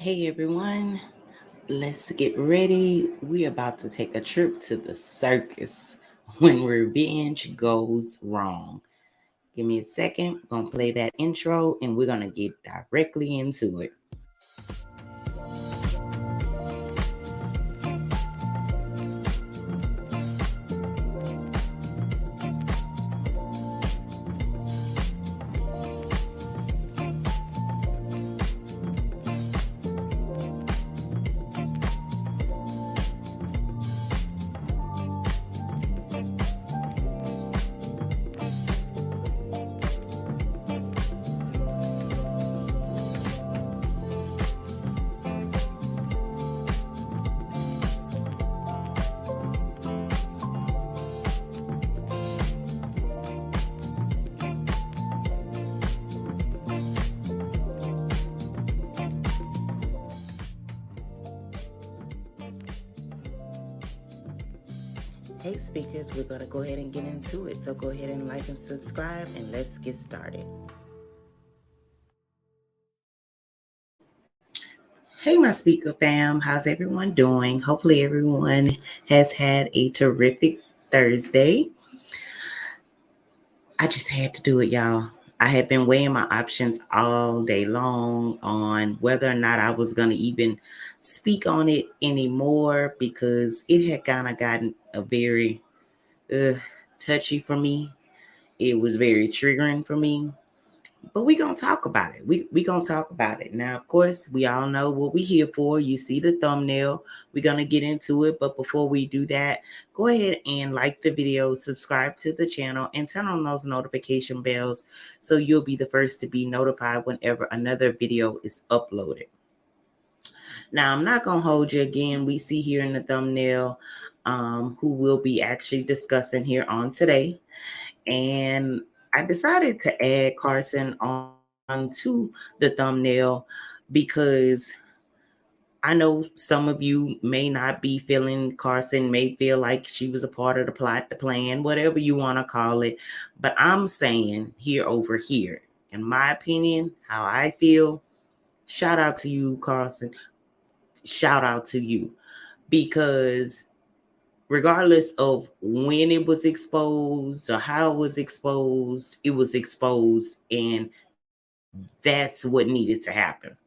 Hey everyone, let's get ready. We're about to take a trip to the circus when revenge goes wrong. Give me a second. I'm going to play that intro and we're going to get directly into it. Hey speakers, we're going to go ahead and get into it. So go ahead and like and subscribe and let's get started. Hey, my speaker fam, how's everyone doing? Hopefully, everyone has had a terrific Thursday. I just had to do it, y'all. I had been weighing my options all day long on whether or not I was going to even speak on it anymore because it had kind of gotten a very touchy for me. It was very triggering for me. But we're going to talk about it. We going to talk about it. Now, of course, we all know what we're here for. You see the thumbnail. We're going to get into it. But before we do that, go ahead and like the video, subscribe to the channel, and turn on those notification bells so you'll be the first to be notified whenever another video is uploaded. Now, I'm not going to hold you again. We see here in the thumbnail who we'll be actually discussing here on today. And I decided to add Carson onto the thumbnail because I know some of you may not be feeling Carson, may feel like she was a part of the plot, the plan, whatever you want to call it. But I'm saying here over here, in my opinion, how I feel, shout out to you, Carson. Shout out to you because regardless of when it was exposed or how it was exposed, and that's what needed to happen.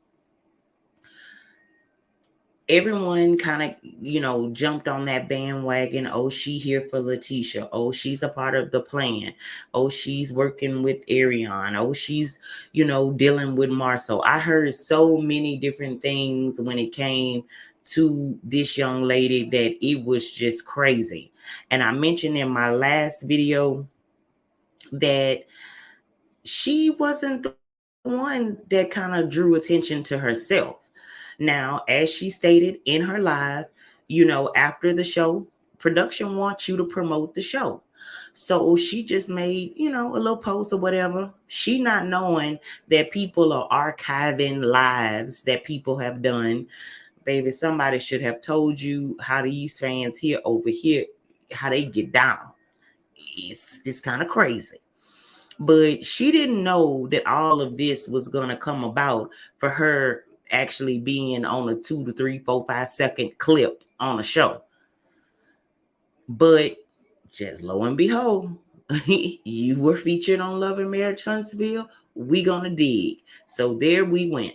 Everyone kind of, jumped on that bandwagon. Oh, she here for Letitia. Oh, she's a part of the plan. Oh, she's working with Arion. Oh, she's, dealing with Marcel. I heard so many different things when it came to this young lady that it was just crazy. And I mentioned in my last video that she wasn't the one that kind of drew attention to herself. Now, as she stated in her live, after the show, production wants you to promote the show. So she just made, a little post or whatever. She not knowing that people are archiving lives that people have done. Baby, somebody should have told you how these fans here over here, how they get down. It's kind of crazy. But she didn't know that all of this was going to come about for her actually being on a 2 to 3, 4, 5 second clip on a show. But just lo and behold, you were featured on Love and Marriage Huntsville. We gonna dig. So there we went,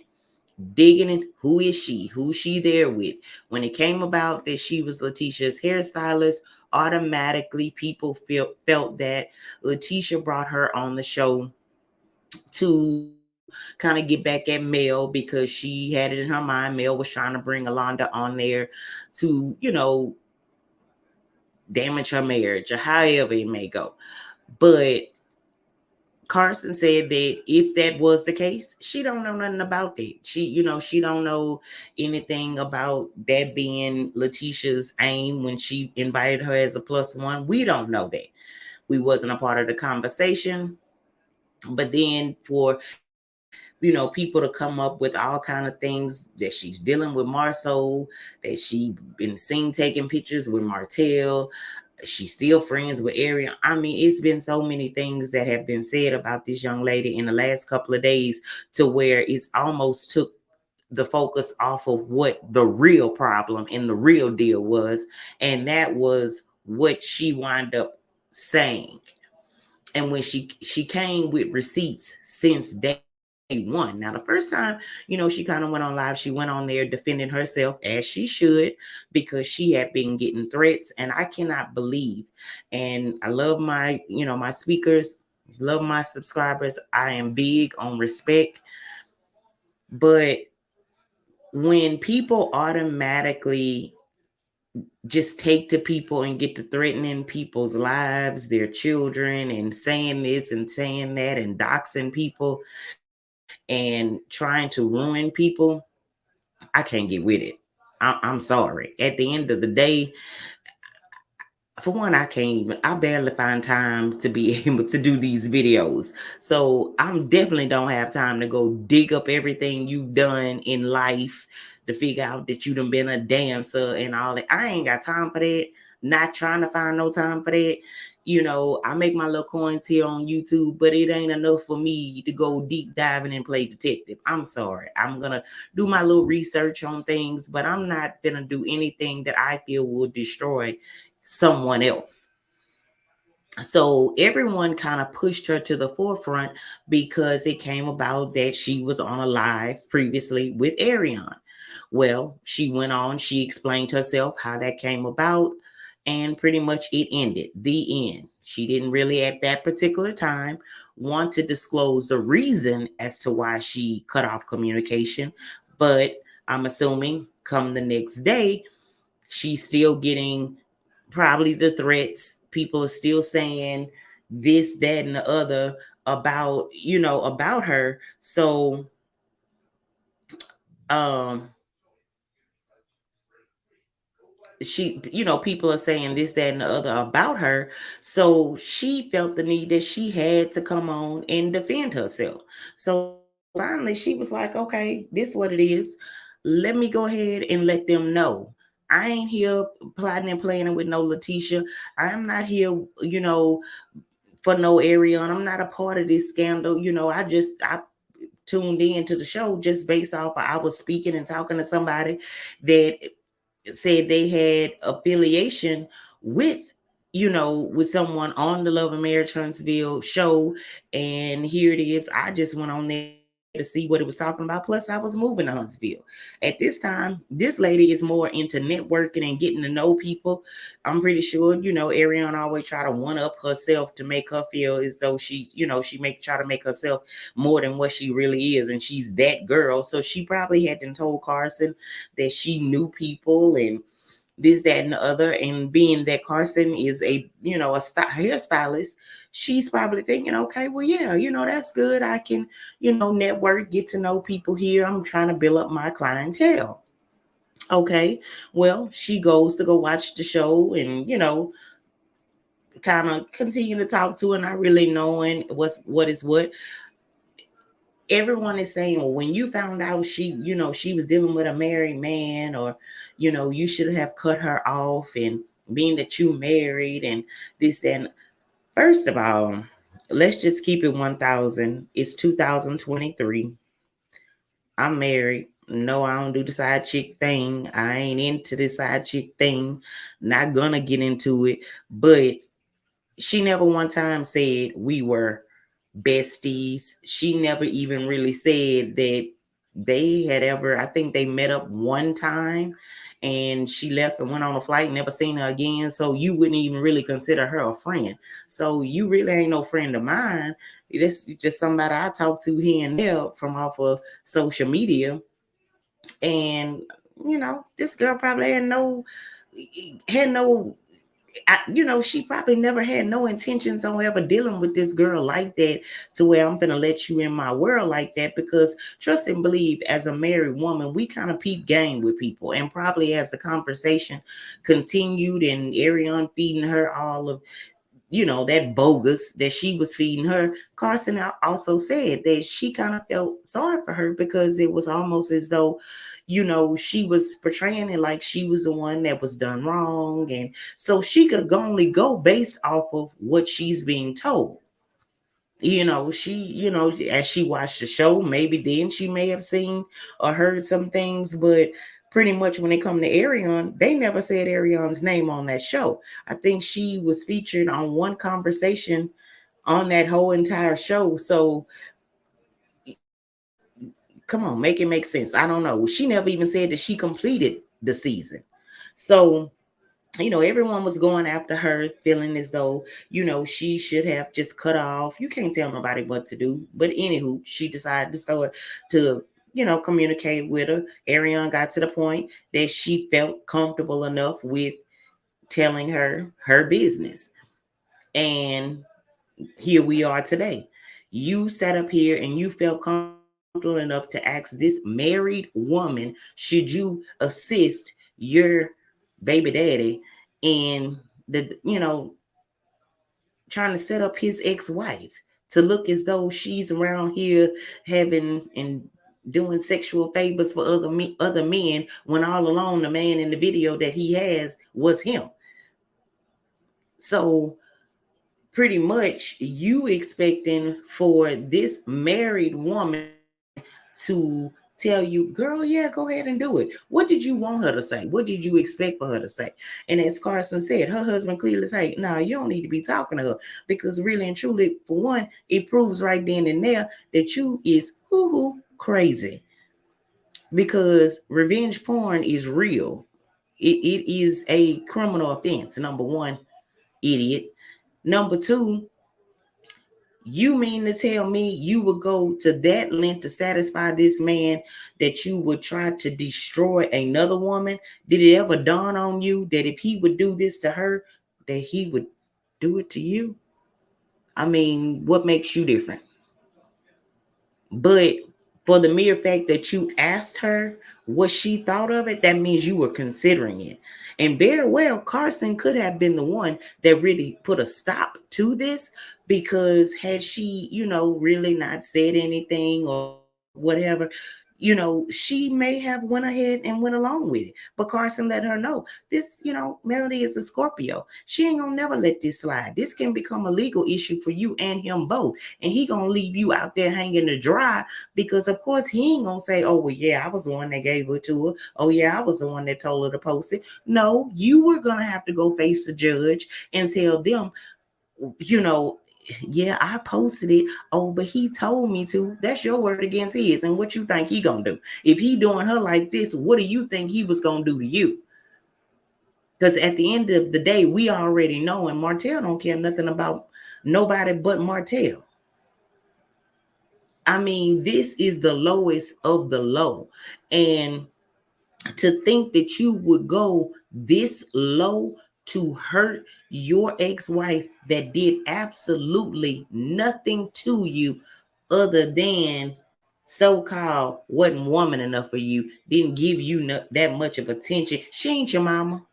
digging in. Who is she? Who's she there with? When it came about that she was Letitia's hairstylist, automatically people felt that Letitia brought her on the show to kind of get back at Mel because she had it in her mind. Mel was trying to bring Alonda on there to, damage her marriage or however it may go. But Carson said that if that was the case, she don't know nothing about that. She don't know anything about that being Letitia's aim when she invited her as a +1. We don't know that. We wasn't a part of the conversation. But then for people to come up with all kind of things that she's dealing with Marceau, that she been seen taking pictures with Martel, she's still friends with Ariel. I mean, it's been so many things that have been said about this young lady in the last couple of days to where it's almost took the focus off of what the real problem and the real deal was, and that was what she wound up saying. And when she came with receipts since day one. Now, the first time, she kind of went on live. She went on there defending herself as she should, because she had been getting threats. And I cannot believe. And I love my speakers, love my subscribers. I am big on respect. But when people automatically just take to people and get to threatening people's lives, their children, and saying this and saying that and doxing people and trying to ruin people, I can't get with it. I'm sorry. At the end of the day, for one, I barely find time to be able to do these videos. So I definitely don't have time to go dig up everything you've done in life to figure out that you done been a dancer and all that. I ain't got time for that. Not trying to find no time for that. I make my little coins here on YouTube, but it ain't enough for me to go deep diving and play detective. I'm sorry. I'm going to do my little research on things, but I'm not going to do anything that I feel will destroy someone else. So everyone kind of pushed her to the forefront because it came about that she was on a live previously with Arion. Well, she went on, she explained herself how that came about, and pretty much it ended. The end. She didn't really at that particular time want to disclose the reason as to why she cut off communication, but I'm assuming come the next day, she's still getting probably the threats. People are still saying this, that, and the other about her. So um people are saying this, that, and the other about her. So she felt the need that she had to come on and defend herself. So finally she was like, okay, this is what it is. Let me go ahead and let them know. I ain't here plotting and planning with no Letitia. I'm not here, for no Arion. I'm not a part of this scandal. I tuned in to the show just based off of I was speaking and talking to somebody that said they had affiliation with with someone on the Love and Marriage Huntsville show. And here it is. I just went on there to see what it was talking about. Plus I was moving to Huntsville at this time. This lady is more into networking and getting to know people. I'm pretty sure Ariana always try to one up herself to make her feel as though she try to make herself more than what she really is, and she's that girl. So she probably had been told Carson that she knew people and this, that, and the other. And being that Carson is a hairstylist, she's probably thinking, okay, well, yeah, that's good. I can, network, get to know people here. I'm trying to build up my clientele. Okay, well, she goes to go watch the show and, kind of continue to talk to her, not really knowing what is what. Everyone is saying, well, when you found out she was dealing with a married man, or, you should have cut her off, and being that you married and this, then first of all, let's just keep it 1000. It's 2023. I'm married. No, I don't do the side chick thing. I ain't into this side chick thing. Not gonna get into it. But she never one time said we were besties. She never even really said that they had ever, I think they met up one time and she left and went on a flight, never seen her again. So you wouldn't even really consider her a friend. So you really ain't no friend of mine. This is just somebody I talk to here and there from off of social media. And this girl probably she probably never had no intentions on ever dealing with this girl like that, to where I'm gonna let you in my world like that. Because trust and believe, as a married woman, we kind of peep game with people. And probably as the conversation continued and Ariane feeding her all of that bogus that she was feeding her, Carson also said that she kind of felt sorry for her, because it was almost as though she was portraying it like she was the one that was done wrong. And so she could only go based off of what she's being told. as she watched the show, maybe then she may have seen or heard some things, but pretty much when it come to Arion, they never said Arion's name on that show. I think she was featured on one conversation on that whole entire show. So come on, make it make sense. I don't know. She never even said that she completed the season. So everyone was going after her, feeling as though, she should have just cut off. You can't tell nobody what to do. But anywho, she decided to start to, communicate with her. Arion got to the point that she felt comfortable enough with telling her business. And here we are today. You sat up here and you felt comfortable enough to ask this married woman, should you assist your baby daddy in trying to set up his ex-wife to look as though she's around here having and doing sexual favors for other men, when all along the man in the video that he has was him. So pretty much you expecting for this married woman to tell you, girl, yeah, go ahead and do it. What did you want her to say? What did you expect for her to say? And as Carson said, her husband clearly said, no, you don't need to be talking to her, because really and truly, for one, it proves right then and there that you is crazy, because revenge porn is real. It is a criminal offense. Number one, idiot. Number two, you mean to tell me you would go to that length to satisfy this man, that you would try to destroy another woman? Did it ever dawn on you that if he would do this to her, that he would do it to you? I mean, what makes you different? But for the mere fact that you asked her what she thought of it, that means you were considering it. And very well, Carson could have been the one that really put a stop to this, because had she, really not said anything or whatever, she may have went ahead and went along with it. But Carson let her know this, Melody is a Scorpio. She ain't gonna never let this slide. This can become a legal issue for you and him both. And he gonna leave you out there hanging to dry, because of course he ain't gonna say, oh, well, yeah, I was the one that gave it to her. Oh, yeah, I was the one that told her to post it. No, you were gonna have to go face the judge and tell them, yeah, I posted it. Oh, but he told me to. That's your word against his. And what you think he gonna do? If he doing her like this, what do you think he was gonna do to you? Because at the end of the day, we already know, and Martel don't care nothing about nobody but Martel. I mean, this is the lowest of the low. And to think that you would go this low to hurt your ex-wife that did absolutely nothing to you other than so-called wasn't woman enough for you, didn't give you that much of attention. She ain't your mama.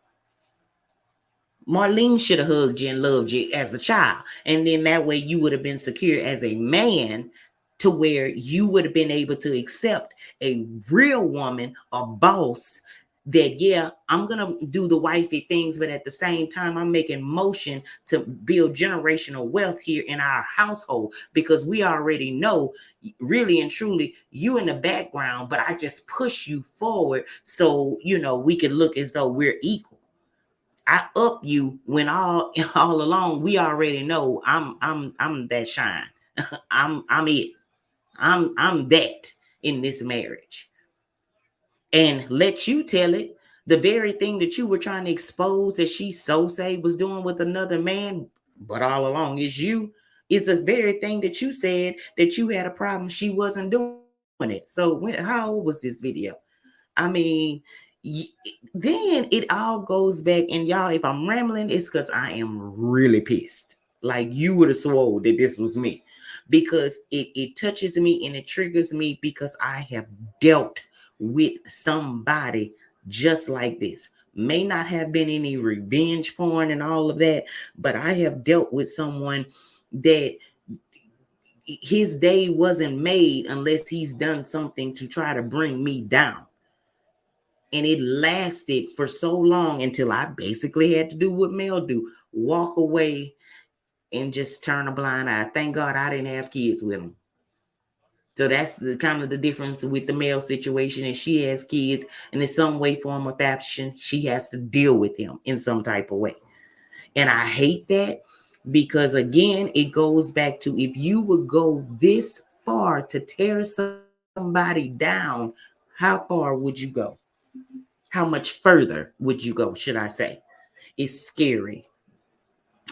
Marlene should have hugged you and loved you as a child. And then that way you would have been secure as a man, to where you would have been able to accept a real woman, a boss, that, yeah, I'm going to do the wifey things, but at the same time, I'm making motion to build generational wealth here in our household, because we already know, really and truly, you in the background, but I just push you forward so, we can look as though we're equal. I up you when all along we already know I'm that shine. I'm it. I'm that in this marriage. And let you tell it. The very thing that you were trying to expose that she so say was doing with another man, but all along is you, is the very thing that you said that you had a problem she wasn't doing it. So how old was this video? I mean, then it all goes back, and y'all, if I'm rambling, it's because I am really pissed. Like, you would have swore that this was me, because it touches me and it triggers me, because I have dealt with somebody just like this. May not have been any revenge porn and all of that, but I have dealt with someone that his day wasn't made unless he's done something to try to bring me down. And it lasted for so long until I basically had to do what Mel do, walk away and just turn a blind eye. Thank God I didn't have kids with him. So that's the kind of the difference with the male situation. And she has kids, and in some way, form, or fashion, she has to deal with him in some type of way. And I hate that because, again, it goes back to, if you would go this far to tear somebody down, how far would you go? How much further would you go, should I say? It's scary.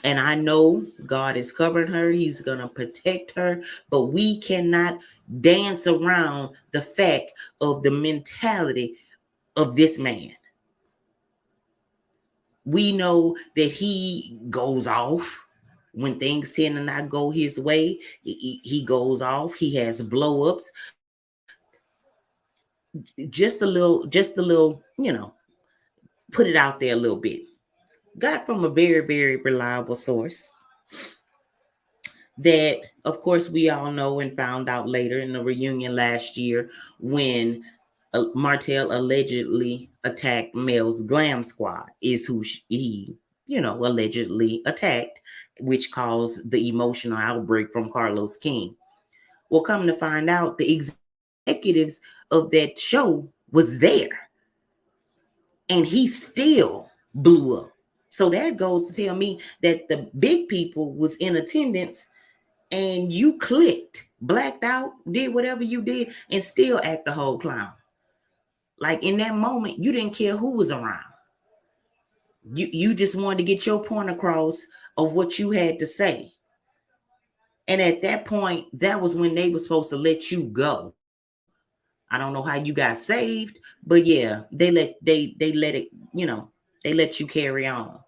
And I know God is covering her. He's going to protect her. But we cannot dance around the fact of the mentality of this man. We know that he goes off when things tend to not go his way. He goes off. He has blow ups. Just a little, put it out there a little bit. Got from a very, very reliable source that, of course, we all know and found out later in the reunion last year when Martel allegedly attacked Mel's Glam Squad, is who he, allegedly attacked, which caused the emotional outbreak from Carlos King. Well, come to find out, the executives of that show was there, and he still blew up. So that goes to tell me that the big people was in attendance, and you clicked, blacked out, did whatever you did, and still act a whole clown. Like, in that moment, you didn't care who was around. You just wanted to get your point across of what you had to say. And at that point, that was when they were supposed to let you go. I don't know how you got saved, but yeah, they let you carry on.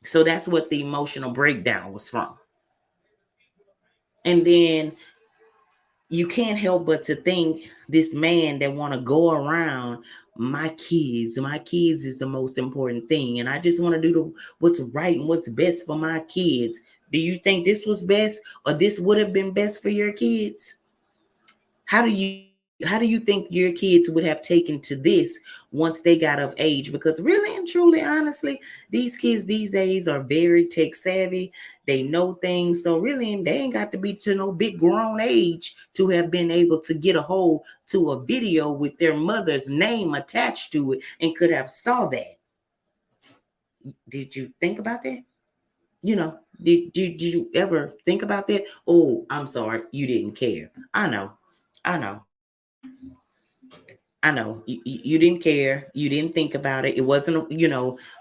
So that's what the emotional breakdown was from. And then you can't help but to think, this man that want to go around, my kids is the most important thing, and I just want to do what's right and what's best for my kids. Do you think this was best, or this would have been best for your kids? How do you think your kids would have taken to this once they got of age? Because really and truly, honestly, these kids these days are very tech savvy. They know things. So really, they ain't got to be to no big grown age to have been able to get a hold to a video with their mother's name attached to it and could have saw that. Did you think about that? Did you ever think about that? Oh, I'm sorry, you didn't care. I know. You didn't care. You didn't think about it. It wasn't,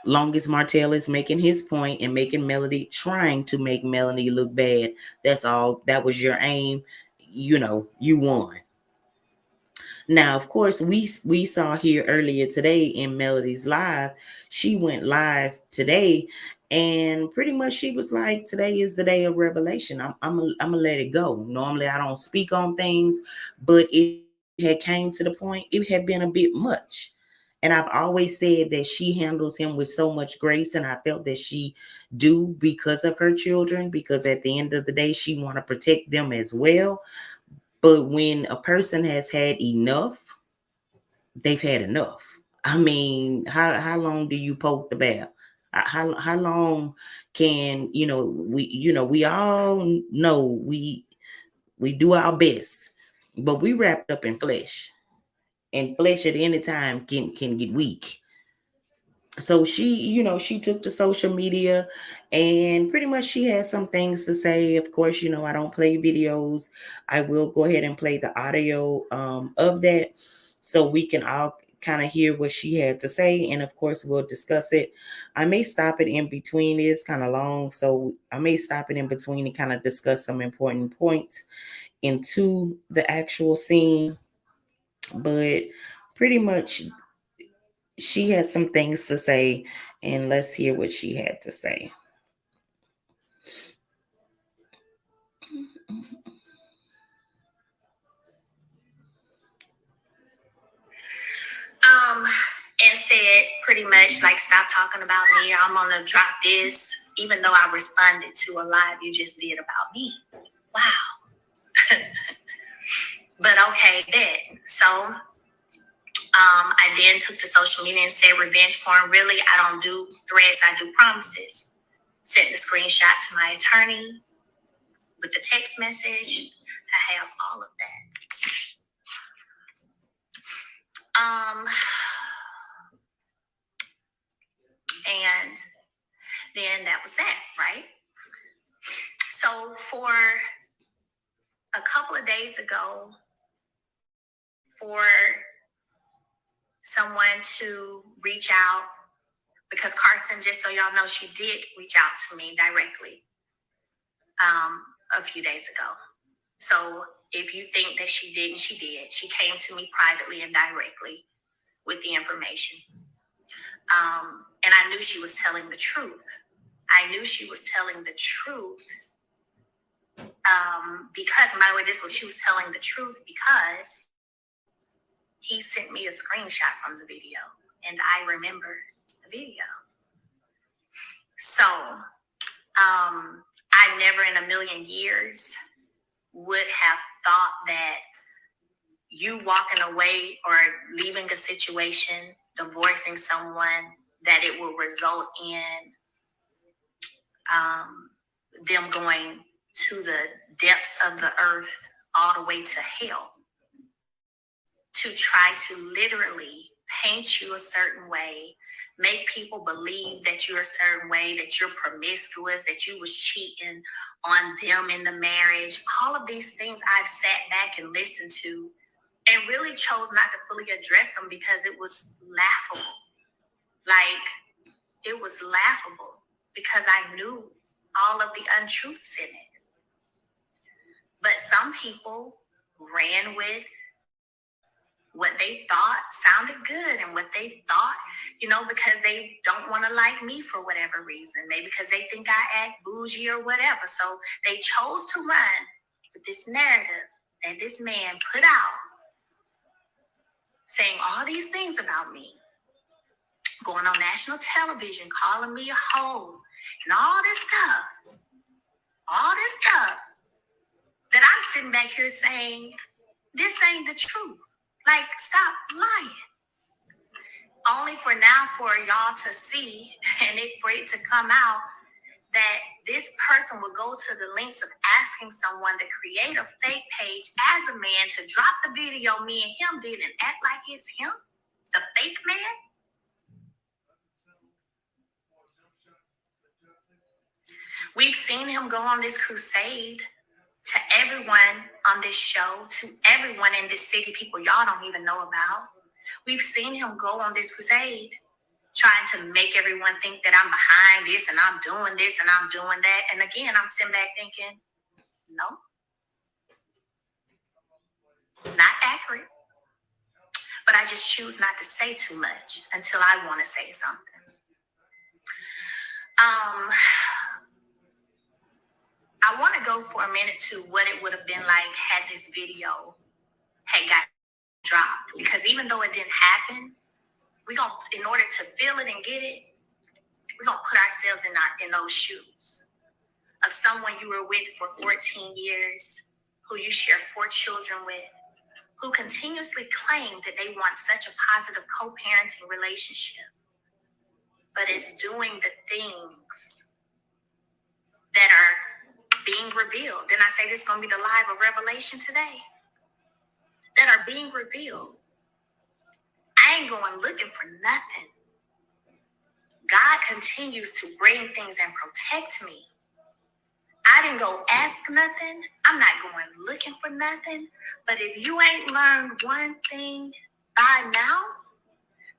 long as Martell is making his point and making Melody, trying to make Melody look bad. That's all. That was your aim. You won. Now, of course, we saw here earlier today in Melody's live. She went live today, and pretty much she was like, "Today is the day of revelation. I'm gonna let it go. Normally, I don't speak on things, but it had came to the point. It had been a bit much." And I've always said that she handles him with so much grace, and I felt that she do because of her children. Because at the end of the day, she want to protect them as well. But when a person has had enough, they've had enough. I mean, how long do you poke the bear? How long can we all know we do our best, but we wrapped up in flesh, and flesh at any time can get weak. So she took to social media, and pretty much she has some things to say. Of course, I don't play videos. I will go ahead and play the audio of that, so we can all kind of hear what she had to say, and of course we'll discuss it. I may stop it in between. It's kind of long, so I may stop it in between and kind of discuss some important points into the actual scene. But pretty much she has some things to say, and let's hear what she had to say. And said pretty much like, stop talking about me. I'm gonna drop this, even though I responded to a live you just did about me. Wow. But okay, then. So I then took to social media and said, revenge porn, really? I don't do threats, I do promises. Sent the screenshot to my attorney with the text message. I have all of that. And then that was that, right? So for a couple of days ago, for someone to reach out, because Carson, just so y'all know, she did reach out to me directly a few days ago. So if you think that she didn't, she did. She came to me privately and directly with the information. And I knew she was telling the truth. I knew she was telling the truth because, by the way, she was telling the truth because he sent me a screenshot from the video, and I remember the video. So I never in a million years would have thought that you walking away or leaving a situation, divorcing someone, that it will result in them going to the depths of the earth, all the way to hell, to try to literally paint you a certain way, make people believe that you're a certain way, that you're promiscuous, that you was cheating on them in the marriage. All of these things I've sat back and listened to and really chose not to fully address them because it was laughable. Like, it was laughable because I knew all of the untruths in it. But some people ran with what they thought sounded good and what they thought, because they don't want to like me for whatever reason. Maybe because they think I act bougie or whatever. So they chose to run with this narrative that this man put out, saying all these things about me, going on national television, calling me a hoe, and all this stuff that I'm sitting back here saying, this ain't the truth. Like, stop lying. Only for y'all to see and for it to come out that this person would go to the lengths of asking someone to create a fake page as a man to drop the video me and him did and act like it's him, the fake man. We've seen him go on this crusade to everyone on this show, to everyone in this city, people y'all don't even know about. We've seen him go on this crusade, trying to make everyone think that I'm behind this and I'm doing this and I'm doing that. And again, I'm sitting back thinking, no, not accurate. But I just choose not to say too much until I want to say something. I want to go for a minute to what it would have been like had this video had got dropped. Because even though it didn't happen, in order to feel it and get it, we're going to put ourselves in those shoes of someone you were with for 14 years, who you share 4 children with, who continuously claim that they want such a positive co-parenting relationship, but is doing the things that are being revealed. And I say this is going to be the live of Revelation today, that are being revealed. I ain't going looking for nothing. God continues to bring things and protect me. I didn't go ask nothing. I'm not going looking for nothing. But if you ain't learned one thing by now,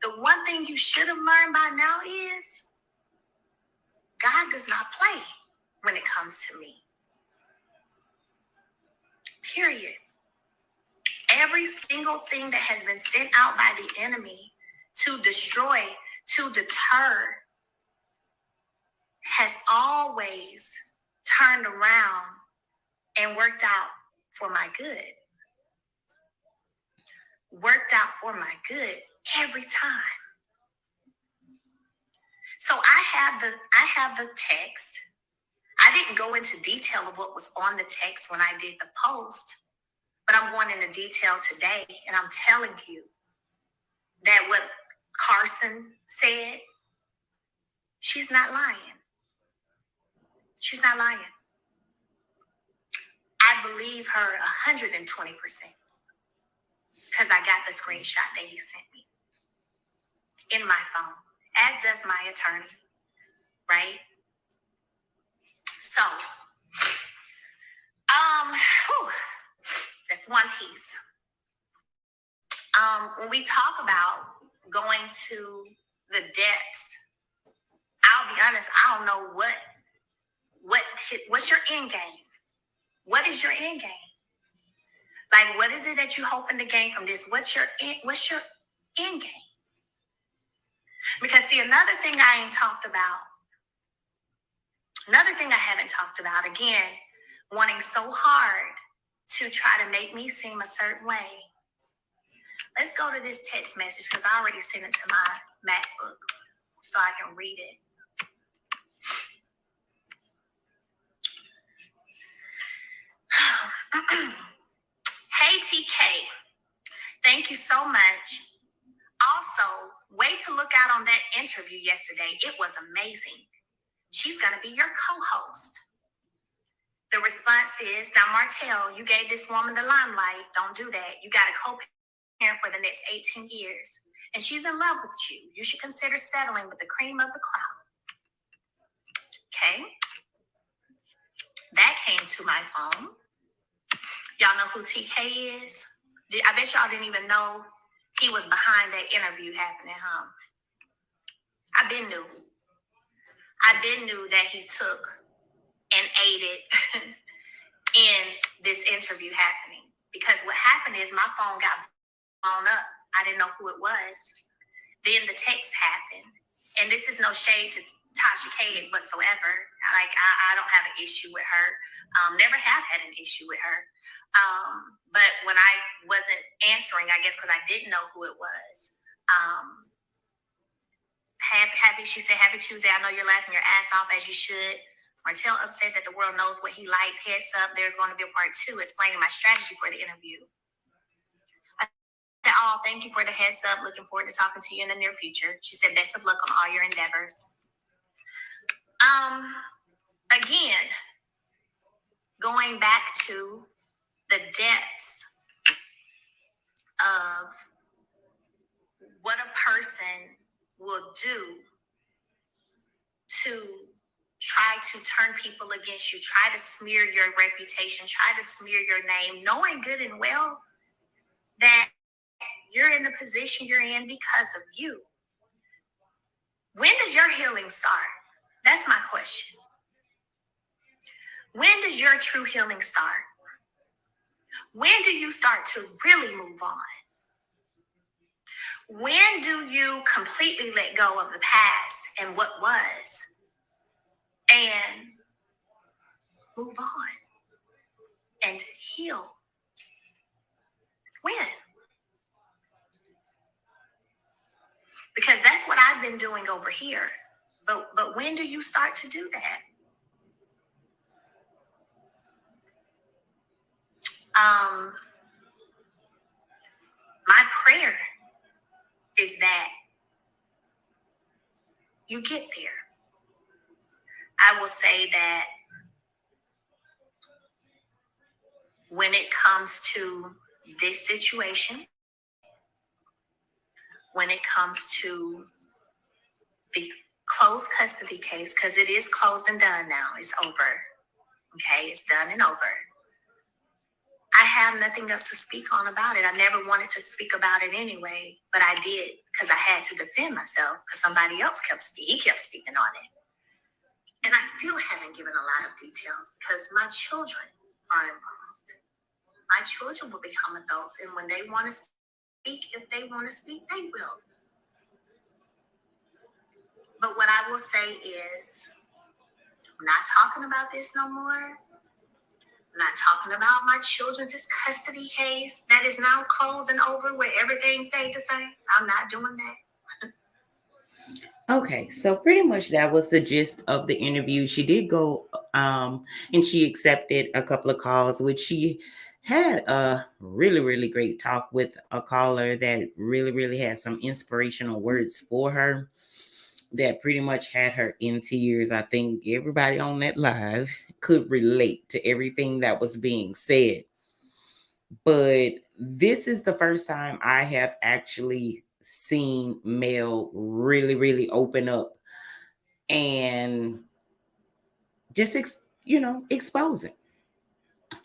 the one thing you should have learned by now is God does not play when it comes to me. Period. Every single thing that has been sent out by the enemy to destroy, to deter, has always turned around and worked out for my good. Worked out for my good every time. So I have the text. I didn't go into detail of what was on the text when I did the post, but I'm going into detail today, and I'm telling you that what Carson said, she's not lying. She's not lying. I believe her 120% because I got the screenshot that he sent me in my phone, as does my attorney, right? So, that's one piece. When we talk about going to the depths, I'll be honest, I don't know what's your end game. What is your end game? Like, what is it that you're hoping to gain from this? What's your end game? Because see, another thing I haven't talked about, again, wanting so hard to try to make me seem a certain way. Let's go to this text message because I already sent it to my MacBook so I can read it. Hey, TK. Thank you so much. Also, way to look out on that interview yesterday. It was amazing. She's going to be your co-host. The response is, now, Martel, you gave this woman the limelight. Don't do that. You got a co-parent for the next 18 years. And she's in love with you. You should consider settling with the cream of the crop. Okay? That came to my phone. Y'all know who TK is? I bet y'all didn't even know he was behind that interview happening, huh? I been knew that he took and aided in this interview happening. Because what happened is my phone got blown up. I didn't know who it was. Then the text happened. And this is no shade to Tasha K whatsoever. Like, I don't have an issue with her. Never have had an issue with her. But when I wasn't answering, I guess because I didn't know who it was. She said, happy Tuesday. I know you're laughing your ass off as you should. Martel upset that the world knows what he likes. Heads up, there's going to be a part 2 explaining my strategy for the interview. I said, oh, thank you for the heads up. Looking forward to talking to you in the near future. She said, best of luck on all your endeavors. Again, going back to the depths of what a person will do to try to turn people against you, try to smear your reputation, try to smear your name, knowing good and well that you're in the position you're in because of you. When does your healing start? That's my question. When does your true healing start? When do you start to really move on? When do you completely let go of the past and what was and move on and heal? When? Because that's what I've been doing over here. But when do you start to do that? My prayer is that you get there. I will say that when it comes to this situation, when it comes to the closed custody case, because it is closed and done now, it's over. Okay, it's done and over. I have nothing else to speak on about it. I never wanted to speak about it anyway, but I did because I had to defend myself because somebody else kept speaking on it. And I still haven't given a lot of details because my children are involved. My children will become adults, and when they want to speak, if they want to speak, they will. But what I will say is, I'm not talking about this no more. I'm not talking about my children's custody case that is now closed and over where everything stayed the same. I'm not doing that. Okay, so pretty much that was the gist of the interview. She did go and she accepted a couple of calls, which she had a really, really great talk with a caller that really, really had some inspirational words for her. that pretty much had her in tears. I think everybody on that live could relate to everything that was being said. But this is the first time I have actually seen Mel really, really open up and just, expose it.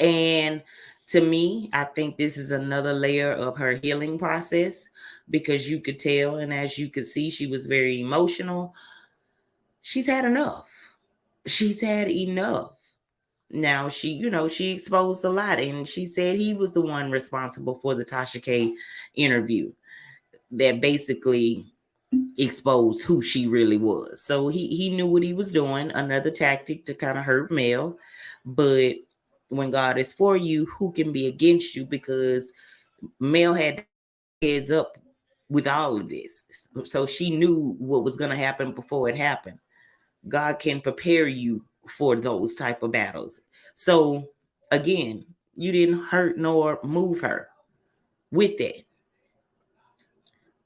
And to me, I think this is another layer of her healing process because you could tell, and as you could see, she was very emotional. She's had enough. She's had enough. Now she exposed a lot, and she said he was the one responsible for the Tasha K interview that basically exposed who she really was. So he knew what he was doing, another tactic to kind of hurt Mel. But when God is for you, who can be against you? Because Mel had heads up with all of this. So she knew what was going to happen before it happened. God can prepare you for those type of battles. So again, you didn't hurt nor move her with that.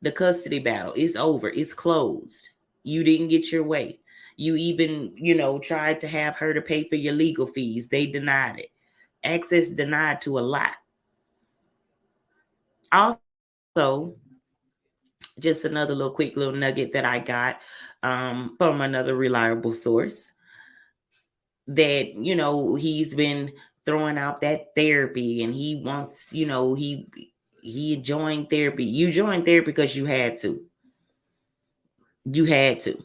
The custody battle is over. It's closed. You didn't get your way. You even, tried to have her to pay for your legal fees. They denied it. Access denied to a lot. Also, just another quick little nugget that I got from another reliable source that, he's been throwing out that therapy and he wants, he joined therapy. You joined therapy because you had to. You had to.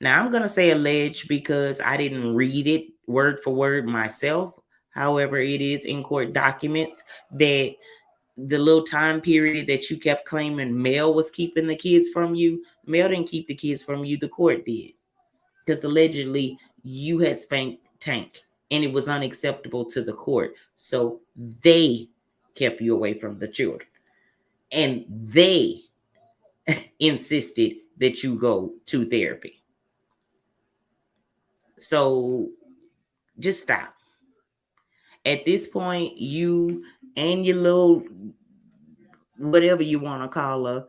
Now, I'm going to say alleged because I didn't read it word for word myself. However, it is in court documents that the little time period that you kept claiming Mel was keeping the kids from you, Mel didn't keep the kids from you. The court did. Because allegedly you had spanked Tank and it was unacceptable to the court. So they kept you away from the children. And they insisted that you go to therapy. So just stop. At this point, you and your little whatever you want to call her,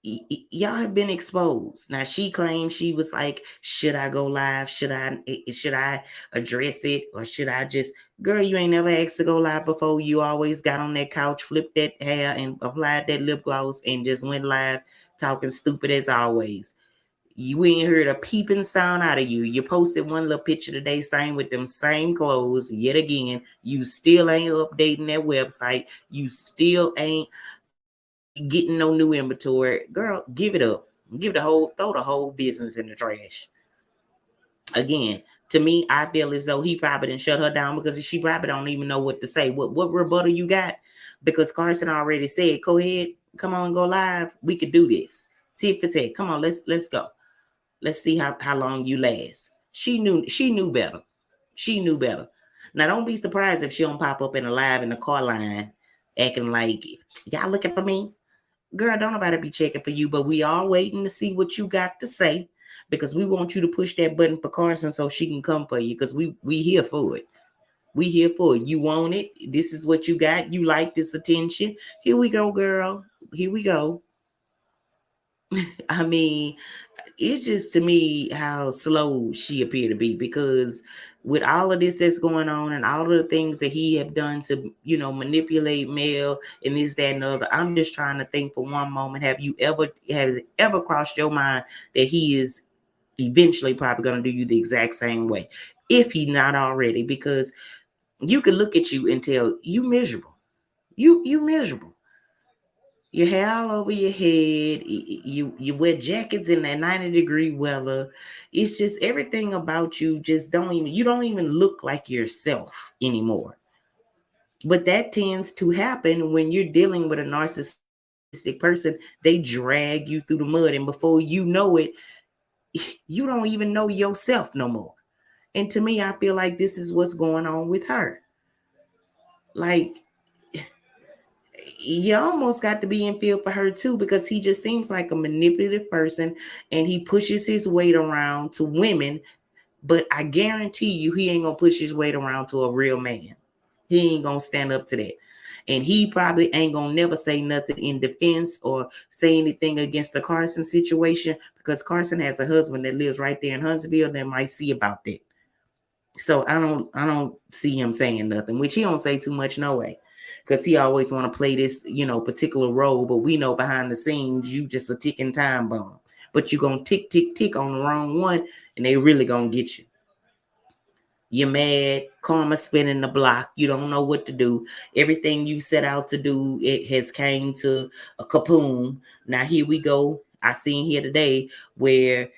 y'all have been exposed. Now she claims, she was like, should I go live? Should I address it? Or should I just, girl, you ain't never asked to go live before. You always got on that couch, flipped that hair and applied that lip gloss and just went live talking stupid as always. You ain't heard a peeping sound out of you. You posted one little picture today, same with them same clothes. Yet again, you still ain't updating that website. You still ain't getting no new inventory. Girl, give it up. Throw the whole business in the trash. Again, to me, I feel as though he probably didn't shut her down because she probably don't even know what to say. What rebuttal you got? Because Carson already said, go ahead, come on, go live. We could do this. Tit for tat. Come on, let's go. Let's see how long you last. She knew better. She knew better. Now, don't be surprised if she don't pop up in a live in the car line acting like, y'all looking for me? Girl, don't nobody be checking for you, but we are waiting to see what you got to say because we want you to push that button for Carson so she can come for you because we here for it. We here for it. You want it. This is what you got. You like this attention. Here we go, girl. Here we go. I mean, it's just to me how slow she appeared to be because with all of this that's going on and all of the things that he have done to, manipulate Mel and this, that, and the other, I'm just trying to think for one moment, has it ever crossed your mind that he is eventually probably going to do you the exact same way, if he's not already? Because you can look at you and tell you miserable. You miserable. Your hair all over your head. You wear jackets in that 90-degree weather. It's just everything about you just you don't even look like yourself anymore. But that tends to happen when you're dealing with a narcissistic person. They drag you through the mud, and before you know it, you don't even know yourself no more. And to me, I feel like this is what's going on with her. Like, you almost got to be in field for her too, because he just seems like a manipulative person and he pushes his weight around to women. But I guarantee you, he ain't gonna push his weight around to a real man. He ain't gonna stand up to that. And he probably ain't gonna never say nothing in defense or say anything against the Carson situation, because Carson has a husband that lives right there in Huntsville that might see about that. So I don't see him saying nothing, which he don't say too much no way, because he always want to play this, particular role. But we know behind the scenes you just a ticking time bomb. But you gonna tick tick tick on the wrong one, and they really gonna get you. You're mad, karma spinning the block. You don't know what to do. Everything you set out to do, it has came to a kapoom. Now here we go. I seen here today where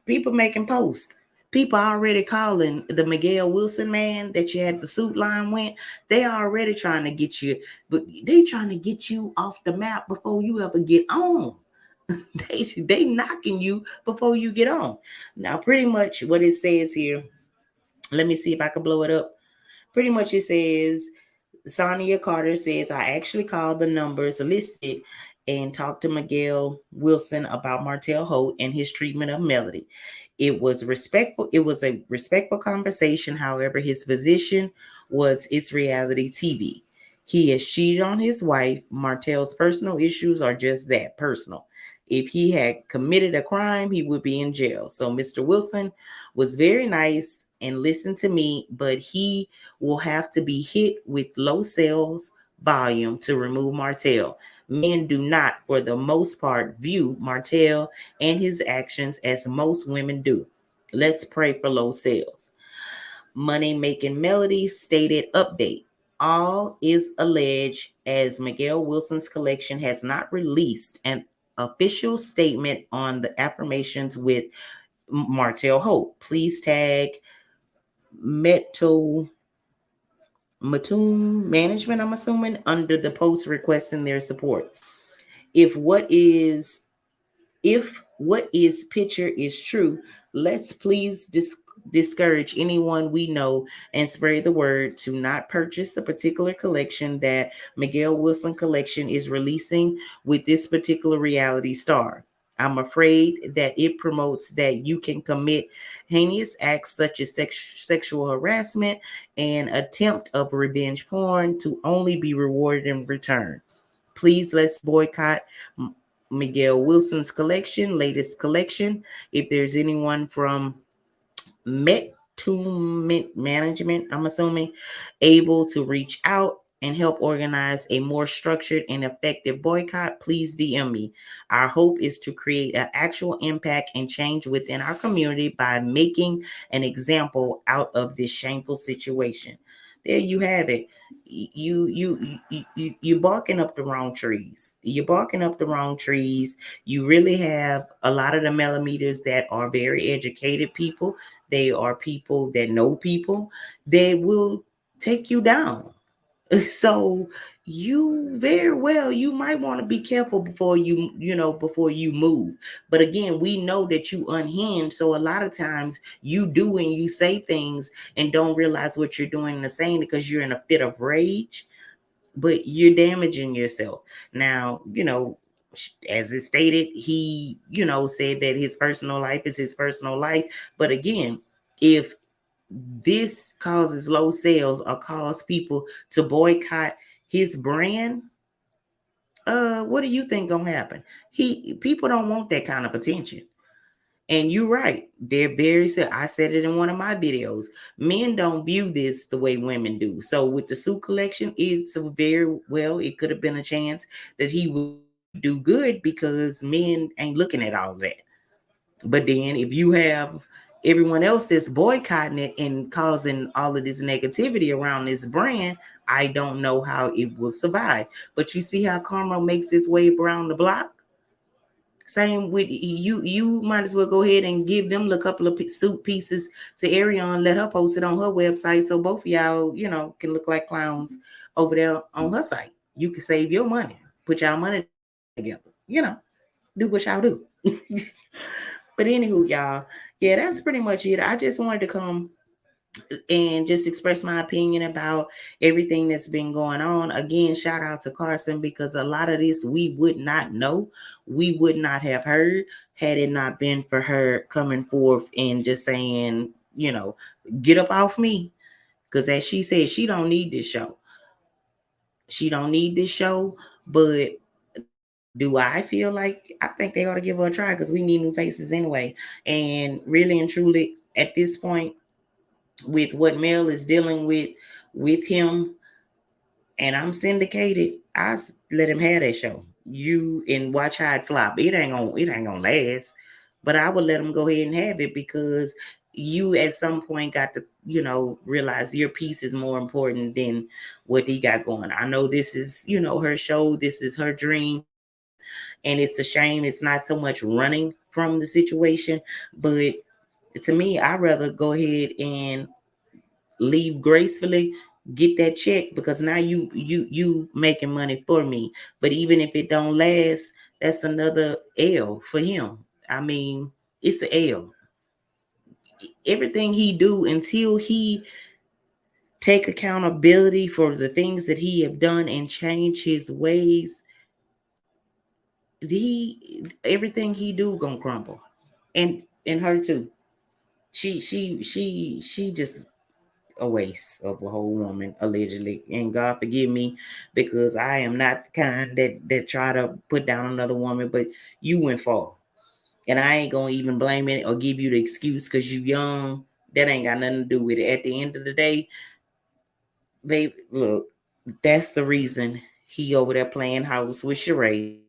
people making posts. People already calling the Miguel Wilson man that you had the suit line went. They already trying to get you, but they trying to get you off the map before you ever get on. they knocking you before you get on. Now, pretty much what it says here. Let me see if I can blow it up. Pretty much it says, Sonia Carter says, I actually called the numbers listed and talked to Miguel Wilson about Martel Holt and his treatment of Melody. It was respectful. It was a respectful conversation. However, his position was it's reality TV. He has cheated on his wife. Martel's personal issues are just that, personal. If he had committed a crime, he would be in jail. So Mr. Wilson was very nice and listened to me, but he will have to be hit with low sales volume to remove Martel. Men do not, for the most part, view Martel and his actions as most women do. Let's pray for low sales. Money Making Melody stated update. All is alleged, as Miguel Wilson's collection has not released an official statement on the affirmations with Martel Holt. Please tag Metal Mattoon Management, I'm assuming, under the post requesting their support. If what is picture is true, let's please discourage anyone we know and spread the word to not purchase the particular collection that Miguel Wilson collection is releasing with this particular reality star. I'm afraid that it promotes that you can commit heinous acts such as sexual harassment and attempt of revenge porn to only be rewarded in return. Please let's boycott Miguel Wilson's latest collection. If there's anyone from Management, I'm assuming, able to reach out and help organize a more structured and effective boycott, please DM me. Our hope is to create an actual impact and change within our community by making an example out of this shameful situation. There you have it. You barking up the wrong trees. You're barking up the wrong trees. You really have a lot of the millimeters that are very educated people. They are people that know people. They will take you down. So you very well, you might want to be careful before before you move. But again, we know that you unhinged. So a lot of times you do and you say things and don't realize what you're doing and saying because you're in a fit of rage, but you're damaging yourself. Now, as it stated, he, said that his personal life is his personal life. But again, if this causes low sales or cause people to boycott his brand, what do you think gonna happen? People don't want that kind of attention. And you're right, they're very sad. I said it in one of my videos. Men don't view this the way women do. So with the suit collection, it's very well, it could have been a chance that he would do good because men ain't looking at all of that. But then if you have everyone else that's boycotting it and causing all of this negativity around this brand, I don't know how it will survive. But you see how karma makes its way around the block? Same with you. You might as well go ahead and give them a couple of suit pieces to Arion. Let her post it on her website so both of y'all, can look like clowns over there on her site. You can save your money, put y'all money together. Do what y'all do. But anywho, y'all, yeah, that's pretty much it. I just wanted to come and just express my opinion about everything that's been going on. Again, shout out to Carson, because a lot of this we would not know, we would not have heard had it not been for her coming forth and just saying, get up off me. Because as she said, she don't need this show. She don't need this show, but do I feel like I think they ought to give her a try because we need new faces anyway. And really and truly, at this point, with what Mel is dealing with him, and I'm syndicated, let him have that show. You and watch how it flop. It ain't gonna last. But I would let him go ahead and have it because you at some point got to, realize your piece is more important than what he got going. I know this is, her show, this is her dream, and it's a shame it's not so much running from the situation. But to me, I'd rather go ahead and leave gracefully, get that check, because now you making money for me. But even if it don't last, that's another L for him. I mean, it's an L. Everything he do until he take accountability for the things that he have done and change his ways, he everything he do gonna crumble. And her too. She just a waste of a whole woman, allegedly. And God forgive me, because I am not the kind that try to put down another woman, but you went far. And I ain't gonna even blame it or give you the excuse because you young. That ain't got nothing to do with it. At the end of the day, they look, that's the reason he over there playing house with Sheree,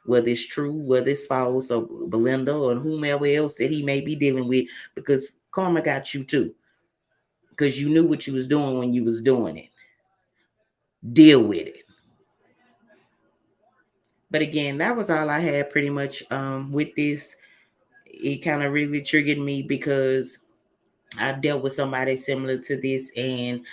whether it's true, whether it's false, or Belinda or whomever else that he may be dealing with, because karma got you too. Because you knew what you was doing when you was doing it. Deal with it. But again, that was all I had pretty much with this. It kind of really triggered me because I've dealt with somebody similar to this, and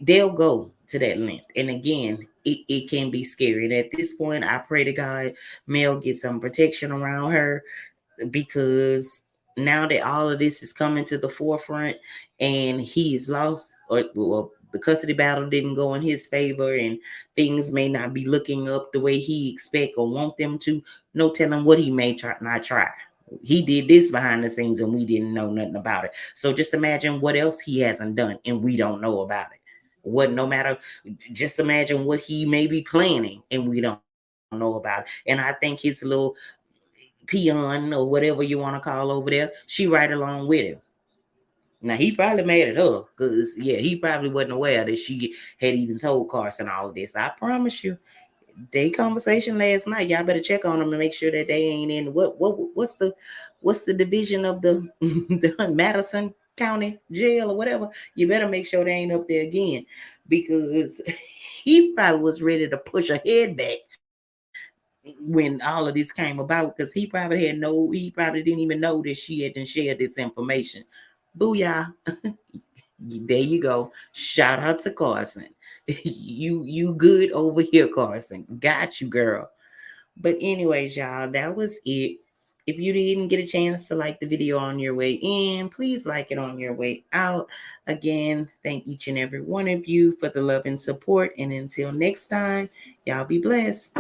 they'll go to that length. And again, it can be scary. And at this point, I pray to God Mel get some protection around her, because now that all of this is coming to the forefront and he is lost, or well, the custody battle didn't go in his favor, and things may not be looking up the way he expect or want them to, no telling what he may not try. He did this behind the scenes and we didn't know nothing about it. So just imagine what else he hasn't done and we don't know about it. What no matter Just imagine what he may be planning and we don't know about it. And I think his little peon or whatever you want to call over there, she right along with him. Now he probably made it up because he probably wasn't aware that she had even told Carson all of this. I promise you, they conversation last night. Y'all better check on them and make sure that they ain't in what's the division of the, the Madison County Jail or whatever. You better make sure they ain't up there again, because he probably was ready to push her head back when all of this came about, because he probably didn't even know that she had shared this information. Booyah. There you go. Shout out to Carson. You good over here, Carson. Got you, girl. But anyways, y'all, that was it. If you didn't get a chance to like the video on your way in, please like it on your way out. Again, thank each and every one of you for the love and support. And until next time, y'all be blessed.